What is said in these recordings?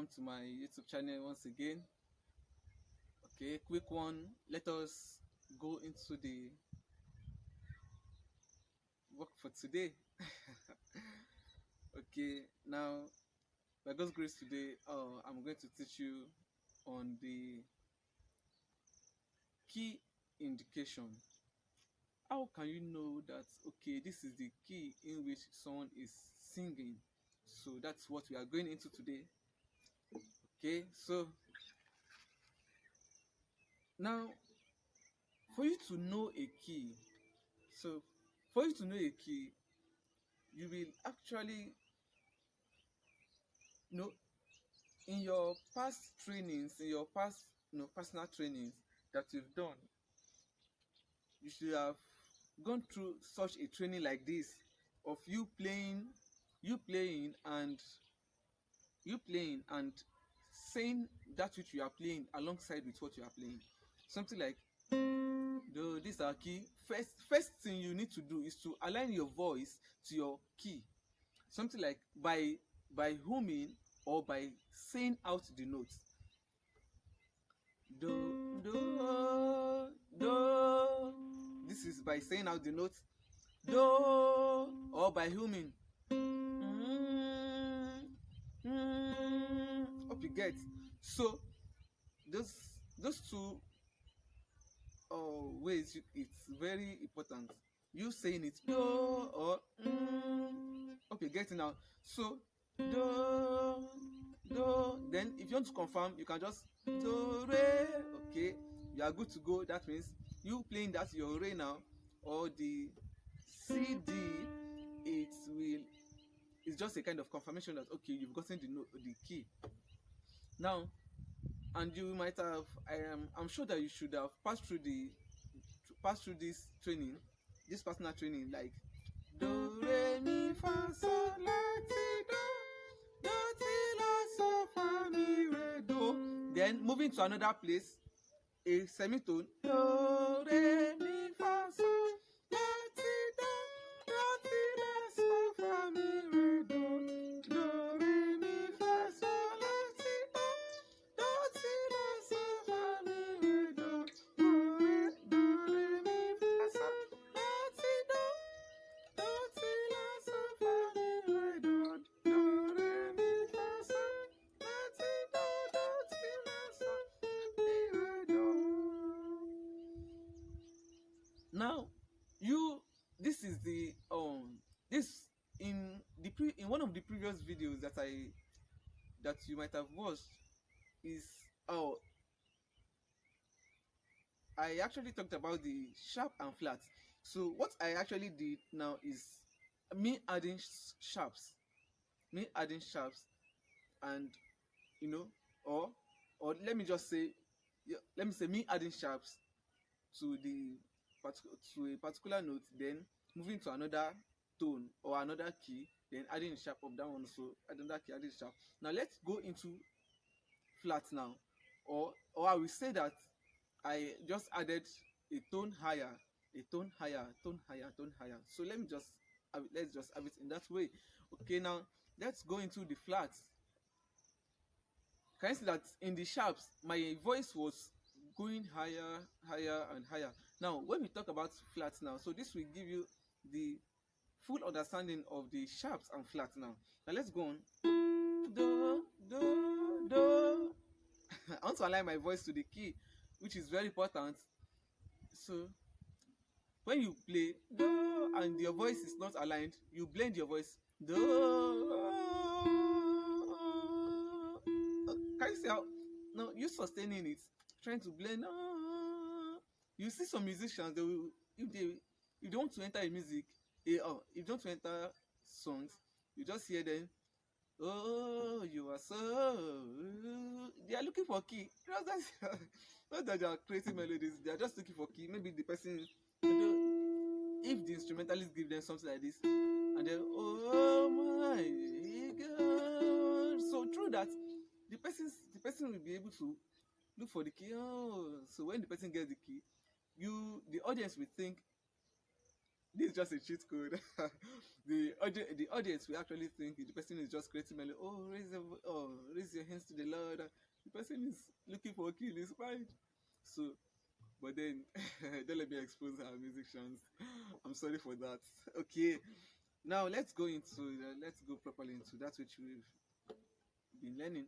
welcome to my YouTube channel once again. Okay, quick one. Let us go into the work for today. Okay, now by God's grace today, I'm going to teach you on the key indication. How can you know that okay, this is the key in which someone is singing? So that's what we are going into today. Okay, so now for you to know a key, so for you to know a key, you will actually know in your past trainings, in your past personal trainings that you've done, you should have gone through such a training like this of you playing and you playing and saying that which you are playing alongside with what you are playing. Something like, though these are key. First thing you need to do is to align your voice to your key. Something like by humming or by saying out the notes. Do, do, do. This is by saying out the notes. Do, or by humming. Hope you get. So those two ways, it's very important. You saying it do or hope you get it now. So do, do. Then if you want to confirm, you can just do re. Okay, you are good to go. That means you playing that your re now, or the CD. It's just a kind of confirmation that okay, you've gotten the key now. And you might have, I'm sure that you should have passed through this training, this personal training, like do re mi fa sol la ti do, do ti la so fa mi re do. Then moving to another place, a semitone, do re mi fa sol la ti do, do ti la so fa mi re do, do re mi fa sol la ti do, do ti la so fa mi re do, do re mi fa sol la ti do, do ti la so fa mi re do, do re mi fa sol la ti do, do ti la so mi re do. Now, this is the this in one of the previous videos that you might have watched is I actually talked about the sharp and flat. So what I actually did now is me adding sharps, and you know, or let me just say, yeah, let me say me adding sharps to to a particular note, then moving to another tone or another key, then adding a sharp of that one. So another key, adding sharp. Now let's go into flat now, or I will say that I just added a tone higher, a tone higher, tone higher, tone higher. So let's just have it in that way. Okay, now let's go into the flats. Can you see that in the sharps my voice was going higher, higher and higher? Now when we talk about flats now, so this will give you the full understanding of the sharps and flats now. Now let's go on. Do, do, do. I want to align my voice to the key, which is very important. So when you play do and your voice is not aligned, you blend your voice. Do. Can you see how now you sustaining it, trying to blend? You see some musicians, they will, if they want to enter a music, if they want to enter songs, you just hear them. Oh, you are so. They are looking for key. Not that they are creating melodies. They are just looking for key. Maybe the person, if the instrumentalist give them something like this, and then oh my God. So through that, the person will be able to look for the key. Oh, so when the person gets the key, the audience will think This is just a cheat code. The audience will actually think the person is just creating melody. Raise your hands to the Lord. The person is looking for a key in his mind. So, but then don't let me expose our musicians. I'm sorry for that. Okay, now let's go properly into that which we've been learning.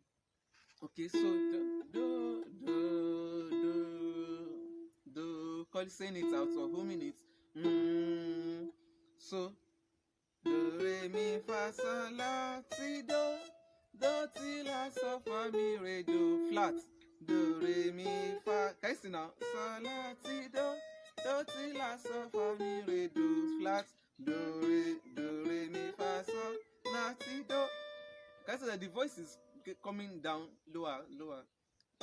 Okay, so call saying it out or humming it. So do re mi fa sol la ti do ti la so fa mi re do flat. Do re mi fa. Can you see now? Sol la ti do ti la so fa mi re do flat. Do re mi fa sol la ti do. Can you see that the voice is coming down lower?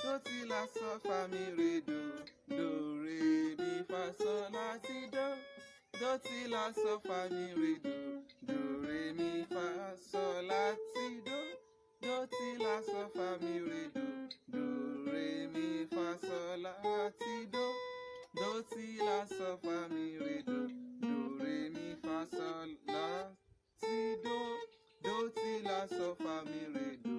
Do ti la so fa mi re do re mi fa sol la ti do ti la so fa mi re do re mi fa sol la ti do ti la so fa mi re do re mi fa sol la ti do ti la so fa mi re do re mi fa sol la ti do ti la so fa mi re do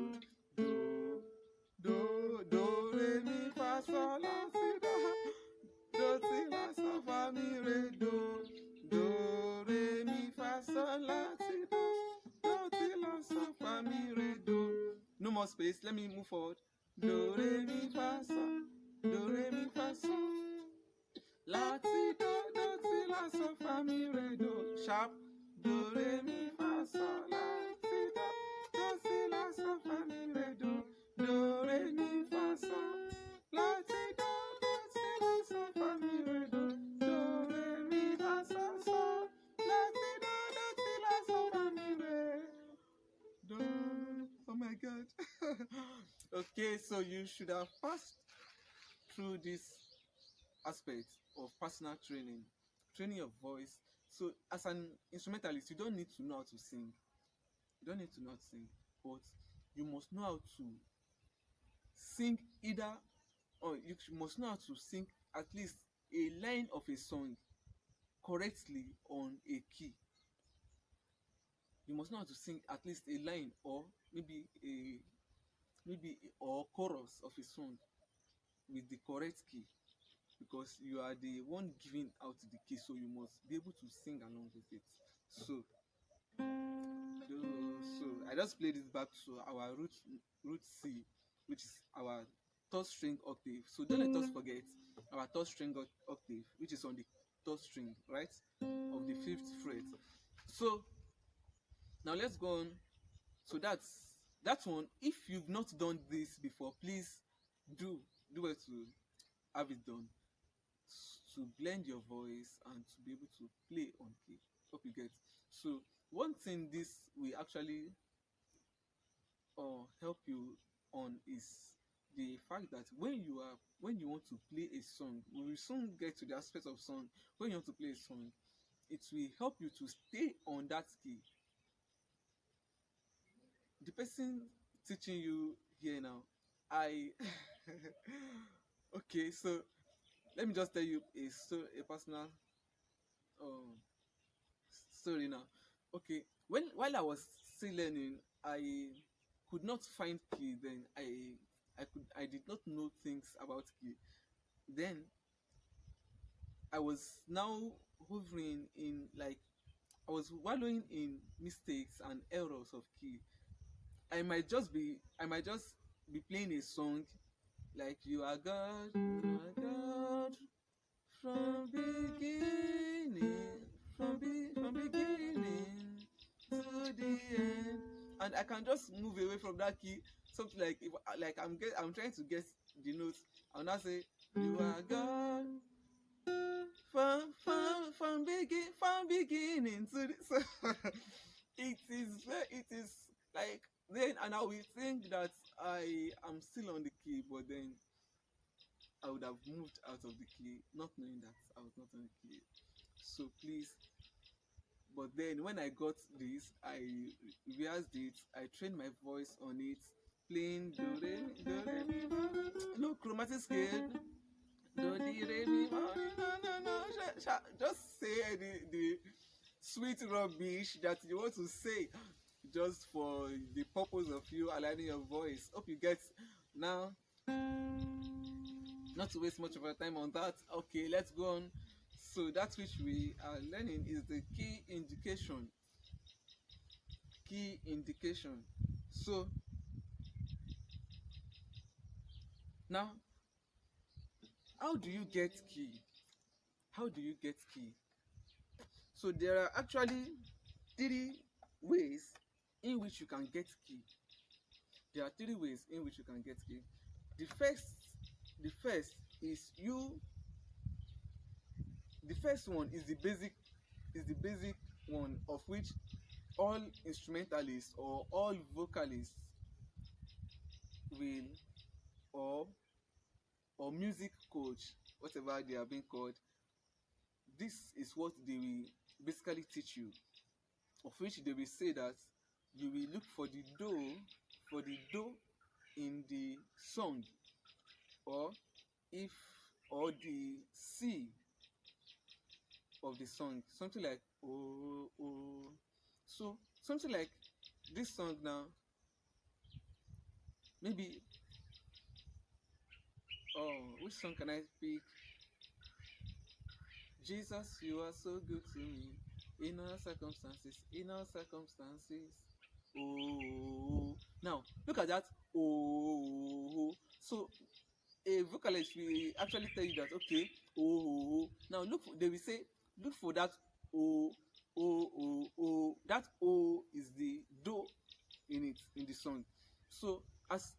re mi fa sol la ti do ti la so fa mi re do re mi fa sol la ti do ti la so fa mi re do. No more space. Let me move forward. Do re mi fa sol. Do re mi fa sol. La ti ti la so fa mi re do. Sharp. Do re mi fa sol la ti ti la so fa mi re do. Do re mi fa sol. La ti ti la so fa mi re do. Do re mi fa sol sol. La ti la so fa mi re do. Oh my God. Okay, so you should have passed through this aspect of personal training your voice. So as an instrumentalist, you don't need to know how to sing. You don't need to know how to sing, but you must know how to sing you must know how to sing at least a line of a song correctly on a key. You must know how to sing at least a line or or chorus of a song with the correct key, because you are the one giving out the key, so you must be able to sing along with it. So I just played this back to our root C, which is our third string octave. So don't let us forget our third string octave, which is on the third string, right, of the fifth fret. So now let's go on. So that's one. If you've not done this before, please do it to have it done, to blend your voice and to be able to play on key. Hope you get. So one thing this will actually help you on is the fact that when you want to play a song, we will soon get to the aspect of song. When you want to play a song, it will help you to stay on that key. The person teaching you here now, okay, so let me just tell you a personal story now. Okay, while I was still learning, I could not find key. Then I did not know things about key. Then I was now hovering in, like, I was wallowing in mistakes and errors of key. I might just be playing a song like you are God, from beginning, from beginning to the end, and I can just move away from that key. Something like, if like I'm trying to guess the notes, I'll now say you are God from beginning to the so it is like, then, and I will think that I am still on the key, but then I would have moved out of the key, not knowing that I was not on the key. So please, but then when I got this, I rehearsed it, I trained my voice on it, playing do re mi fa, no chromatic scale, do di re mi fa, no, just say sweet rubbish that you want to say just for the purpose of you aligning your voice. Hope you get now. Not to waste much of our time on that. Okay, let's go on. So that which we are learning is the key indication. Key indication. So now, how do you get key? How do you get key? So there are actually 3 ways in which you can get key. There are 3 ways in which you can get key. The first is the first one is the basic one, of which all instrumentalists or all vocalists will, or music coach, whatever they are being called, this is what they will basically teach you, of which they will say that you will look for the do in the song, or the C of the song, something like oh oh. So something like this song now, maybe, which song can I pick? Jesus, you are so good to me in all circumstances, oh. Now look at that, oh. So a vocalist will actually tell you that, okay, oh. Now they will say, look for that oh. That oh is the do in the song. So as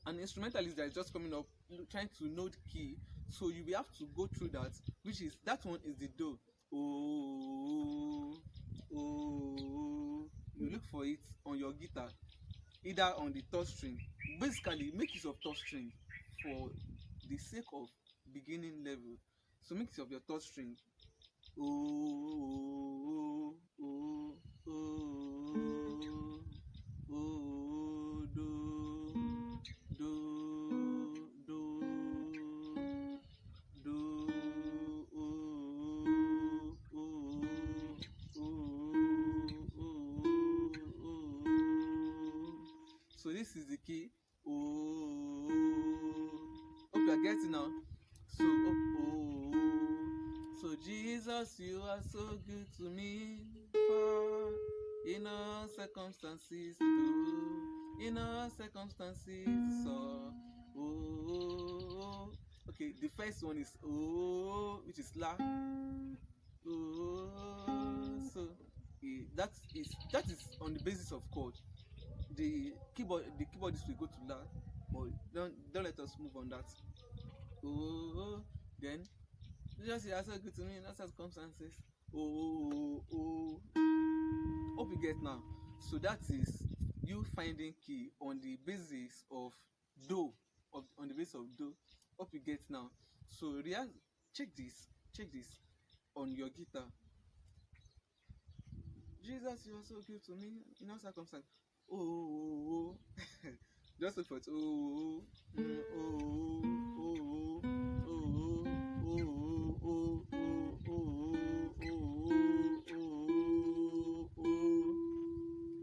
an instrumentalist that is just coming up trying to know the key, so you will have to go through that, which is that one is the do. Oh. You look for it on your guitar, either on the third string. Basically make use of third string for the sake of beginning level. So make use of your third string. Oh, oh, oh, oh, do, do, do, do, oh, oh, oh. So this is the key. Oh, hope you are getting now. So oh. So Jesus, you are so good to me, for in all circumstances, in all circumstances, so oh. Okay, the first one is oh, which is la. Oh, so that is on the basis of chord. The keyboardist will go to la, but don't let us move on that. Oh, then just you are so good to me in all circumstances. Oh. Hope you get now. So that is you finding key on the basis of do, on the basis of do. Hope you get now. So check this on your guitar. Jesus, you are so good to me in all circumstances. Oh. Just look for it. Oh.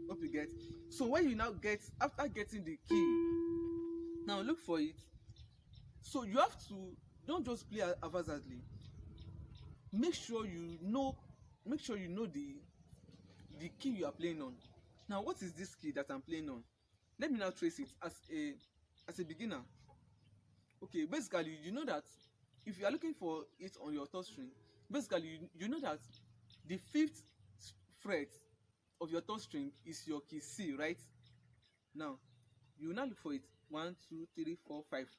Hope you get. So when you now after getting the key, now look for it. So you have to, don't just play haphazardly. Make sure you know the key you are playing on. Now what is this key that I'm playing on? Let me now trace it as a beginner. Okay, basically you know that if you are looking for it on your third string, basically you know that the 5th fret of your third string is your key C, right? Now you will now look for it. 1, 2, 3, 4, 5.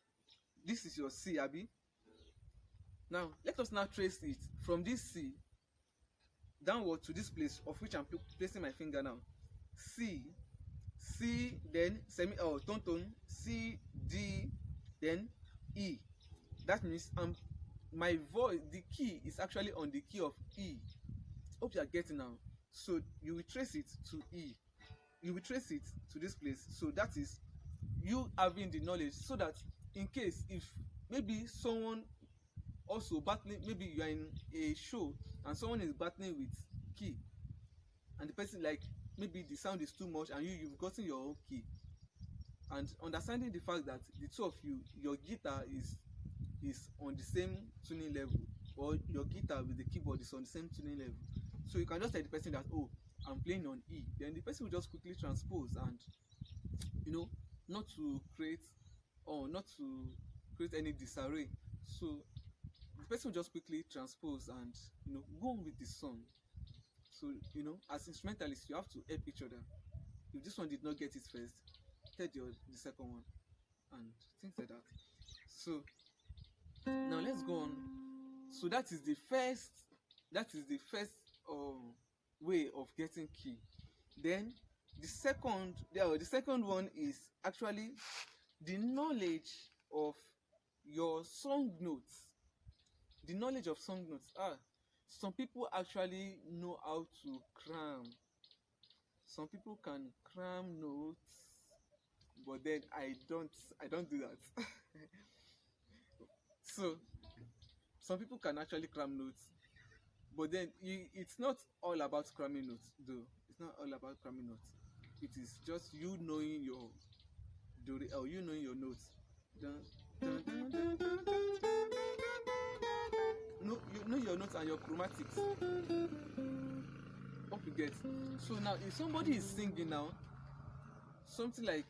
This is your C, abi. Now let us now trace it from this C downward to this place of which I'm placing my finger now. C, then tone, C, D, then E. That means my voice, the key is actually on the key of E. Hope you are getting now. So you will trace it to E. You will trace it to this place. So that is you having the knowledge, so that in case if maybe someone also battling, maybe you are in a show and someone is battling with key, and the person, like, maybe the sound is too much and you've gotten your own key, and understanding the fact that the two of you, your guitar is on the same tuning level, or your guitar with the keyboard is on the same tuning level, so you can just tell the person that, oh, I'm playing on E, then the person will just quickly transpose, and you know, not to create, or not to create any disarray. So the person will just quickly transpose and, you know, go on with the song. So, you know, as instrumentalists, you have to help each other. If this one did not get it first, tell the second one, and things like that. So now let's go on. So that is the first way of getting key. Then the second one is actually the knowledge of your song notes. The knowledge of song notes. Some people actually know how to cram. Some people can cram notes, but then I don't do that. So some people can actually cram notes, but then it's not all about cramming notes, though. It's not all about cramming notes. It is just you knowing your or you knowing your notes. Dun, dun, dun, dun, dun, dun, no, you know your notes and your chromatics. Hope you get. So now, if somebody is singing now, something like,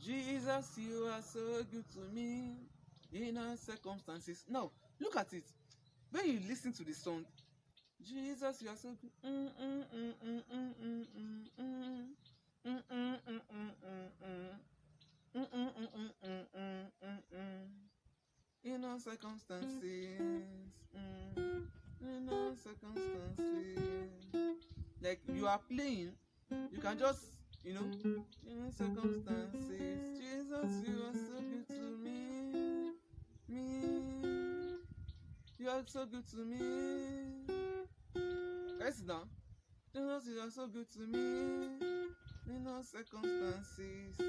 Jesus, you are so good to me in all circumstances. Now, look at it. When you listen to the song, Jesus, you are so good. In all circumstances. In all circumstances. Like, you are playing, you can just, in circumstances, Jesus, you are so good to me. You are so good to me. Guys, sit down. Jesus, you are so good to me. In all circumstances.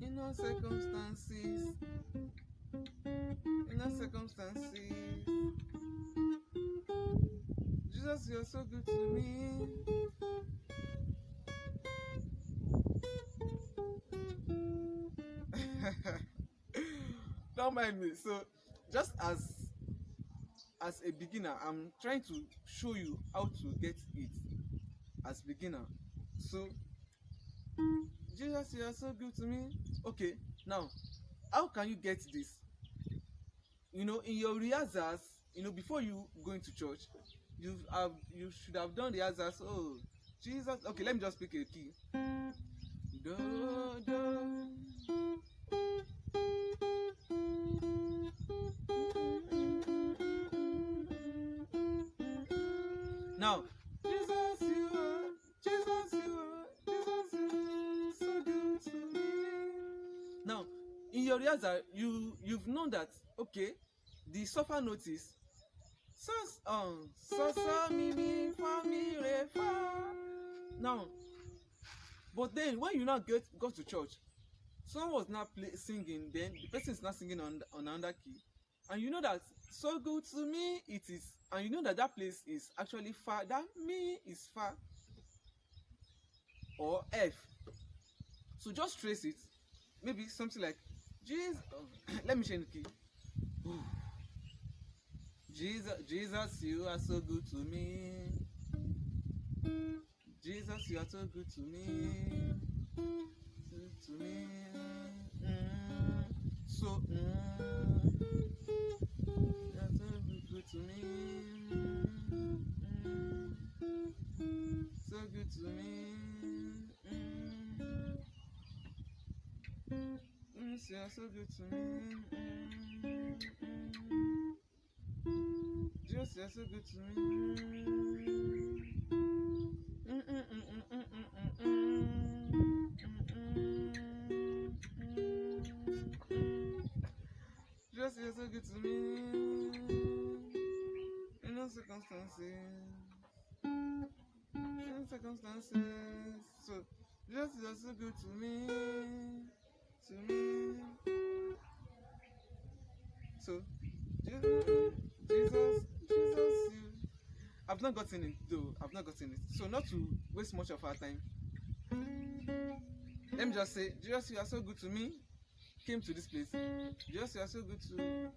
In all circumstances. In all circumstances. Jesus, you are so good to me. Don't mind me. So, just as a beginner, I'm trying to show you how to get it as beginner. So, Jesus, you are so good to me. Okay, now, how can you get this? In your rehearsals, before you go into church, you should have done rehearsals. Oh, Jesus. Okay, let me just pick a key. Do, do. Now, Jesus, you are so good to me. Now, in your rehearsal, you've known that, okay, the suffer note is so mi fa mi re fa. Now, but then when you now go to church, someone was now singing, then the person is not singing on another key, and you know that so good to me it is, and you know that place is actually far, that me is far, or F. So just trace it, maybe something like Jesus. Let me change the key. Jesus, you are so good to me. Jesus, you are so good to me. Good to me. So, you are so good to me. So good to me. You are so good to me. Jesus, you are so good to me. Jesus, you are so good to me. In all circumstances. So Jesus, you are so good to me, to me. So, Jesus, you. I've not gotten it though. I've not gotten it. So, not to waste much of our time, let me just say, Jesus, you are so good to me. Came to this place. Jesus, you are so good to me.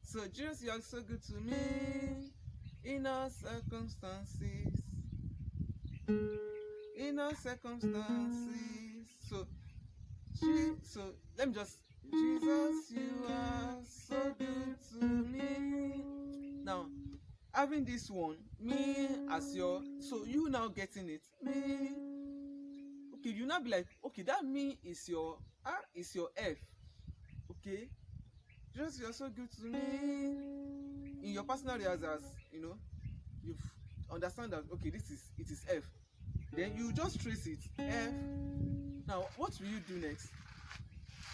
So, Jesus, you are so good to me in all circumstances. In all circumstances. So let me just, Jesus, you are so good to me. Now, having this one, me as your, so you now getting it, me. Okay, you now be like, okay, that me is your F. Okay, Jesus, you are so good to me. In your personal rehearsals, you've understand that, okay, it is F. Then you just trace it, F. Now, what will you do next?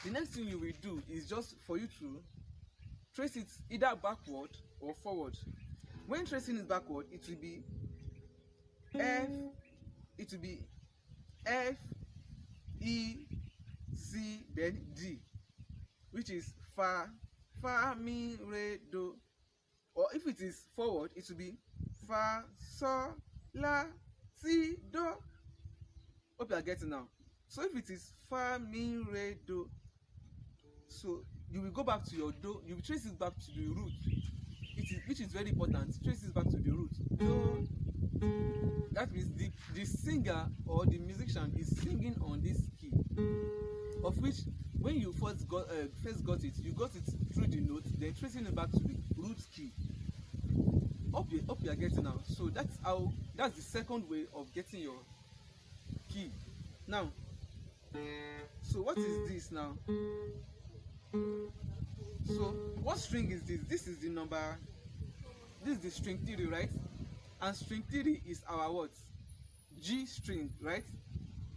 The next thing you will do is just for you to trace it either backward or forward. When tracing it backward, it will be F, E, C, then D, which is fa, mi, re, do. Or if it is forward, it will be fa, sol, la, si, do. Hope you are getting now. So if it is fa, mi, re, do, so you will go back to your do, you will trace it back to the root, which is very important. Trace it back to the root. Do. That means the singer or the musician is singing on this key, of which when you first got it, you got it through the note, then tracing it back to the root key. Hope you are getting now. So that's the second way of getting your key. Now, so what is this now? So what string is this? This is the number, this is the string 3, right? And string 3 is our what? G string, right?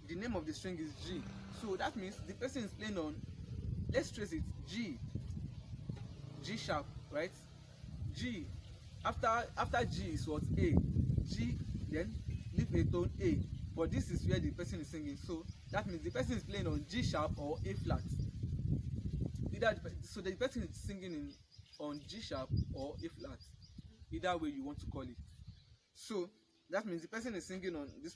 The name of the string is G. So that means the person is playing on, let's trace it, G sharp, right? G. After G is what? A. G, then leave a tone A. But this is where the person is singing. So that means the person is playing on G sharp or A flat. So the person is singing on G sharp or A flat. Either way you want to call it. So that means the person is singing on this.